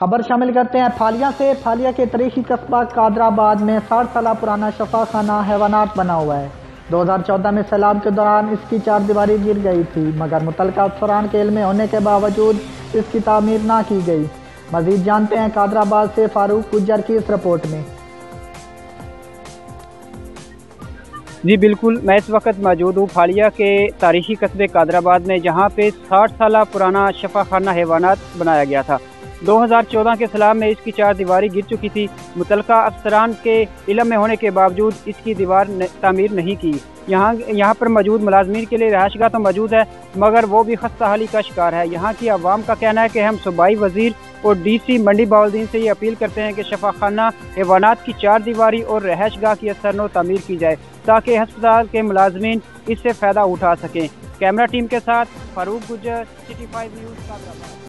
خبر شامل کرتے ہیں پھالیہ سے۔ پھالیہ کے تاریخی قصبہ قادر آباد میں 60 سالہ پرانا شفا خانہ حیوانات بنا ہوا ہے۔ 2014 میں سیلاب کے دوران اس کی چار دیواری گر گئی تھی، مگر متعلقہ افسران کے علم میں ہونے کے باوجود اس کی تعمیر نہ کی گئی۔ مزید جانتے ہیں قادر آباد سے فاروق گجر کی اس رپورٹ میں۔ جی بالکل، میں اس وقت موجود ہوں پھالیہ کے تاریخی قصبے قادر آباد میں، جہاں پہ 60 سالہ پرانا شفا خانہ حیوانات بنایا گیا تھا۔ 2014 کے سیلاب میں اس کی چار دیواری گر چکی تھی۔ متعلقہ افسران کے علم میں ہونے کے باوجود اس کی دیوار تعمیر نہیں کی۔ یہاں پر موجود ملازمین کے لیے رہائش گاہ تو موجود ہے، مگر وہ بھی خستہ حالی کا شکار ہے۔ یہاں کی عوام کا کہنا ہے کہ ہم صوبائی وزیر اور ڈی سی منڈی بہاؤالدین سے یہ اپیل کرتے ہیں کہ شفا خانہ حیوانات کی چار دیواری اور رہائش گاہ کی اثر و تعمیر کی جائے، تاکہ ہسپتال کے ملازمین اس سے فائدہ اٹھا سکیں۔ کیمرہ ٹیم کے ساتھ فاروق گجر، سٹی 5 نیوز قادر آباد۔